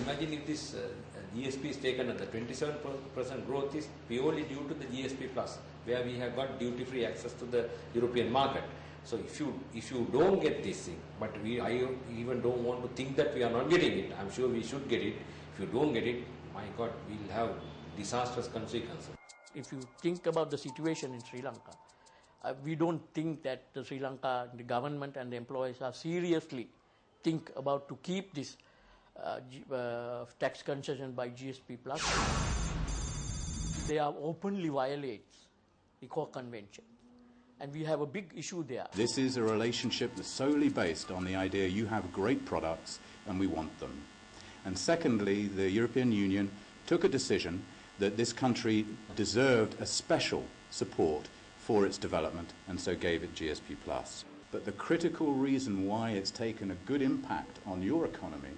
imagine if this GSP is taken and the 27% growth is purely due to the GSP Plus, where we have got duty-free access to the European market. So if you don't get this thing, but I even don't want to think that we are not getting it. I'm sure we should get it. If you don't get it, my God, we'll have disastrous consequences. If you think about the situation in Sri Lanka, we don't think that the Sri Lanka, the government and the employees are seriously think about to keep this tax concession by GSP Plus. They are openly violates the core convention. And we have a big issue there. This is a relationship that's solely based on the idea you have great products and we want them. And secondly, the European Union took a decision that this country deserved a special support for its development and so gave it GSP+. But the critical reason why it's taken a good impact on your economy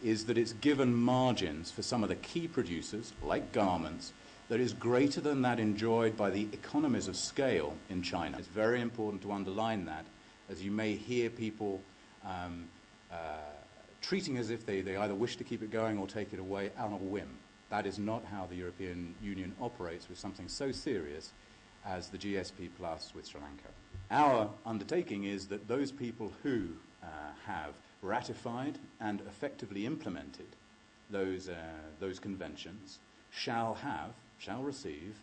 is that it's given margins for some of the key producers, like garments, that is greater than that enjoyed by the economies of scale in China. It's very important to underline that, as you may hear people treating as if they either wish to keep it going or take it away on a whim. That is not how the European Union operates with something so serious as the GSP Plus with Sri Lanka. Our undertaking is that those people who have ratified and effectively implemented those conventions shall receive,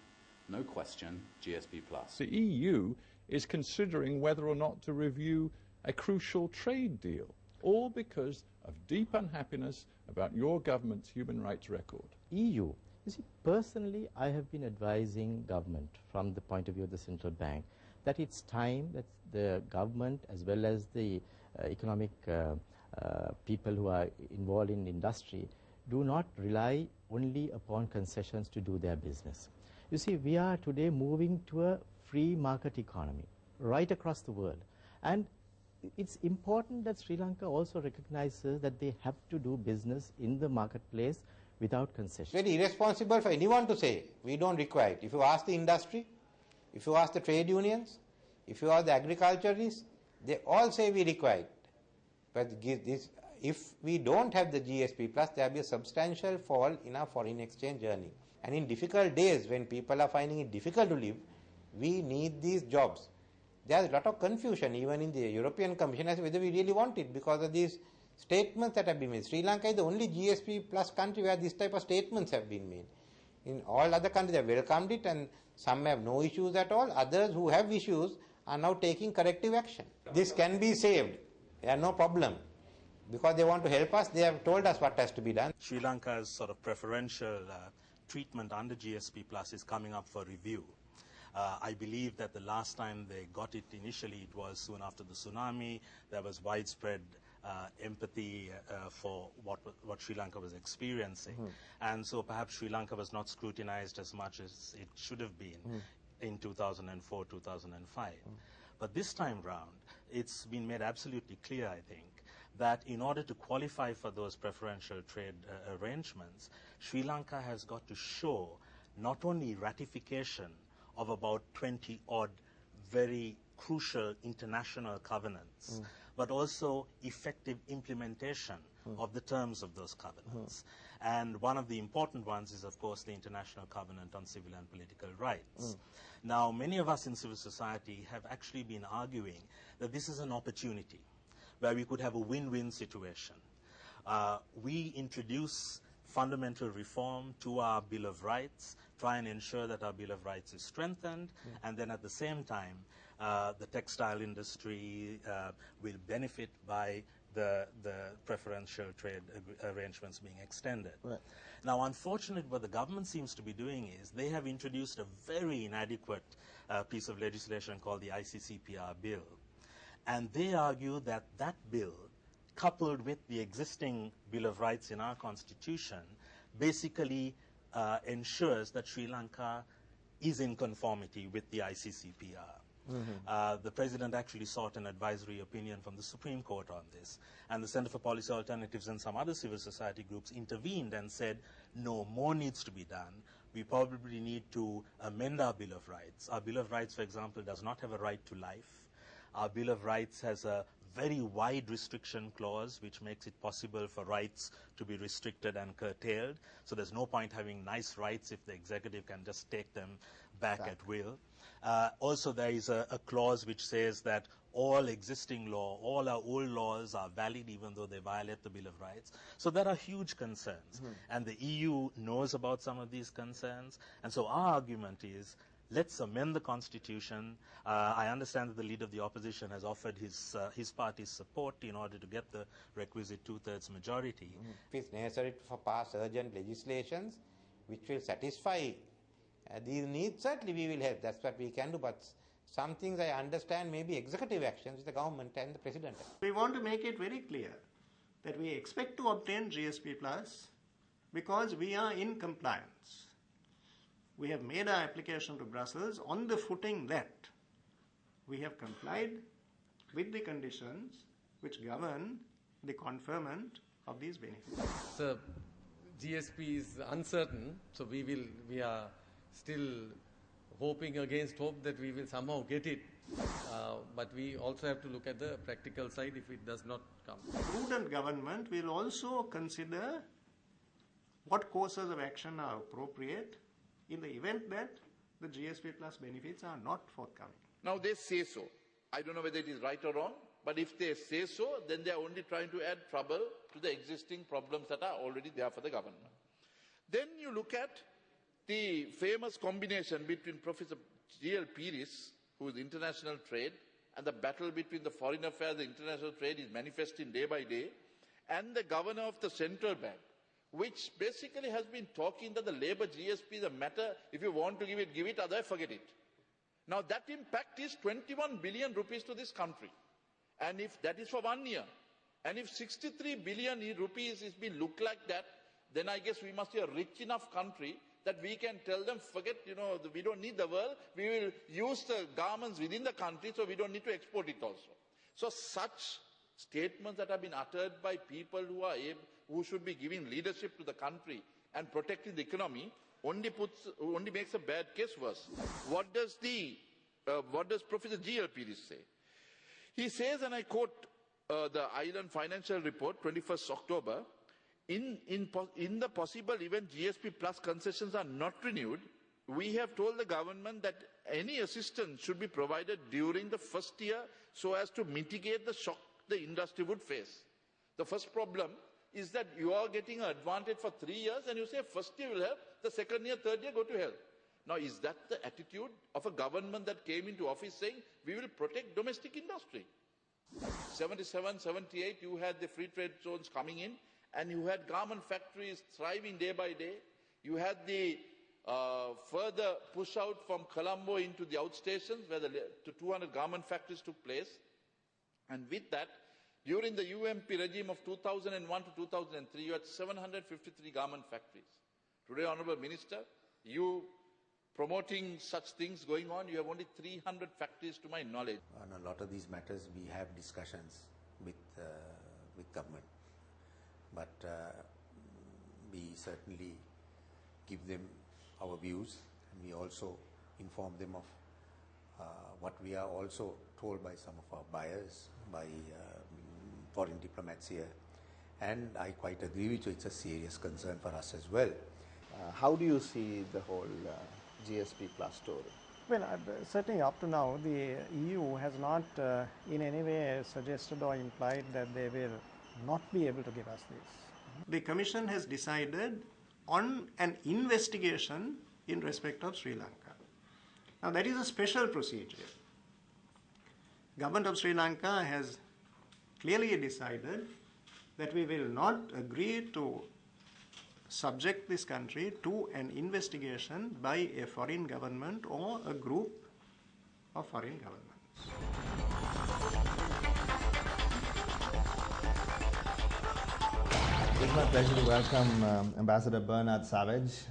no question, GSP Plus. The EU is considering whether or not to review a crucial trade deal, all because of deep unhappiness about your government's human rights record. EU. You see, personally, I have been advising government from the point of view of the central bank that it's time that the government as well as the economic people who are involved in industry do not rely only upon concessions to do their business. You see, we are today moving to a free market economy right across the world. And it's important that Sri Lanka also recognizes that they have to do business in the marketplace without concessions. Very irresponsible for anyone to say we don't require it. If you ask the industry, if you ask the trade unions, if you ask the agriculturists, they all say we require it. But if we don't have the GSP Plus, there will be a substantial fall in our foreign exchange earning. And in difficult days when people are finding it difficult to live, we need these jobs. There's a lot of confusion even in the European Commission as to whether we really want it because of these statements that have been made. Sri Lanka is the only GSP Plus country where this type of statements have been made. In all other countries have welcomed it and some have no issues at all. Others who have issues are now taking corrective action. This can be saved. There are no problem. Because they want to help us, they have told us what has to be done. Sri Lanka's sort of preferential treatment under GSP Plus is coming up for review. I believe that the last time they got it initially, it was soon after the tsunami. There was widespread empathy for what Sri Lanka was experiencing. And so perhaps Sri Lanka was not scrutinized as much as it should have been in 2004, 2005. But this time round, it's been made absolutely clear, I think, that in order to qualify for those preferential trade arrangements, Sri Lanka has got to show not only ratification of about 20-odd very crucial international covenants, but also effective implementation of the terms of those covenants. And one of the important ones is, of course, the International Covenant on Civil and Political Rights. Now, many of us in civil society have actually been arguing that this is an opportunity where we could have a win-win situation. We introduce fundamental reform to our Bill of Rights, try and ensure that our Bill of Rights is strengthened, and then at the same time, the textile industry will benefit by the preferential trade arrangements being extended. Right. Now, unfortunately, what the government seems to be doing is they have introduced a very inadequate piece of legislation called the ICCPR bill. And they argue that that bill, coupled with the existing Bill of Rights in our constitution, basically ensures that Sri Lanka is in conformity with the ICCPR. The President actually sought an advisory opinion from the Supreme Court on this. And the Center for Policy Alternatives and some other civil society groups intervened and said, no, more needs to be done. We probably need to amend our Bill of Rights. Our Bill of Rights, for example, does not have a right to life. Our Bill of Rights has a very wide restriction clause which makes it possible for rights to be restricted and curtailed. So there's no point having nice rights if the executive can just take them back at will. Also, there is a clause which says that all existing law, all our old laws are valid even though they violate the Bill of Rights. So there are huge concerns. And the EU knows about some of these concerns. And so our argument is, let's amend the constitution. I understand that the leader of the opposition has offered his party's support in order to get the requisite two-thirds majority. If it's necessary to pass urgent legislations which will satisfy these needs, certainly we will help. That's what we can do. But some things I understand may be executive actions with the government and the president. We want to make it very clear that we expect to obtain GSP Plus because we are in compliance. We have made our application to Brussels on the footing that we have complied with the conditions which govern the conferment of these benefits. So GSP is uncertain, so we are still hoping against hope that we will somehow get it. But we also have to look at the practical side if it does not come. Prudent government will also consider what courses of action are appropriate in the event that the GSP Plus benefits are not forthcoming. Now they say so. I don't know whether it is right or wrong, but if they say so, then they are only trying to add trouble to the existing problems that are already there for the government. Then you look at the famous combination between Professor G.L. Pires, who is international trade, and the battle between the foreign affairs and international trade is manifesting day by day, and the governor of the central bank, which basically has been talking that the labour GSP is a matter, if you want to give it, otherwise forget it. Now that impact is 21 billion rupees to this country. And if that is for 1 year, and if 63 billion rupees is being looked like that, then I guess we must be a rich enough country that we can tell them, forget, we don't need the world, we will use the garments within the country, so we don't need to export it also. So such statements that have been uttered by people who should be giving leadership to the country and protecting the economy only makes a bad case worse. What does Professor G.L. Pires say? He says, and I quote the Island Financial Report, 21st October, in the possible event GSP Plus concessions are not renewed, we have told the government that any assistance should be provided during the first year so as to mitigate the shock the industry would face. The first problem is that you are getting an advantage for 3 years and you say first year will help, the second year, third year go to hell. Now is that the attitude of a government that came into office saying we will protect domestic industry? 77, 78 you had the free trade zones coming in and you had garment factories thriving day by day. You had the further push out from Colombo into the outstations where the 200 garment factories took place. And with that, during the UMP regime of 2001 to 2003, you had 753 garment factories. Today, Honourable Minister, you promoting such things going on, you have only 300 factories to my knowledge. On a lot of these matters, we have discussions with government. But we certainly give them our views, and we also inform them of what we are also told by some of our buyers, by foreign diplomats here. And I quite agree with you, it's a serious concern for us as well. How do you see the whole GSP Plus story? Well, certainly up to now, the EU has not in any way suggested or implied that they will not be able to give us this. The Commission has decided on an investigation in respect of Sri Lanka. Now that is a special procedure. Government of Sri Lanka has clearly decided that we will not agree to subject this country to an investigation by a foreign government or a group of foreign governments. It's my pleasure to welcome Ambassador Bernard Savage.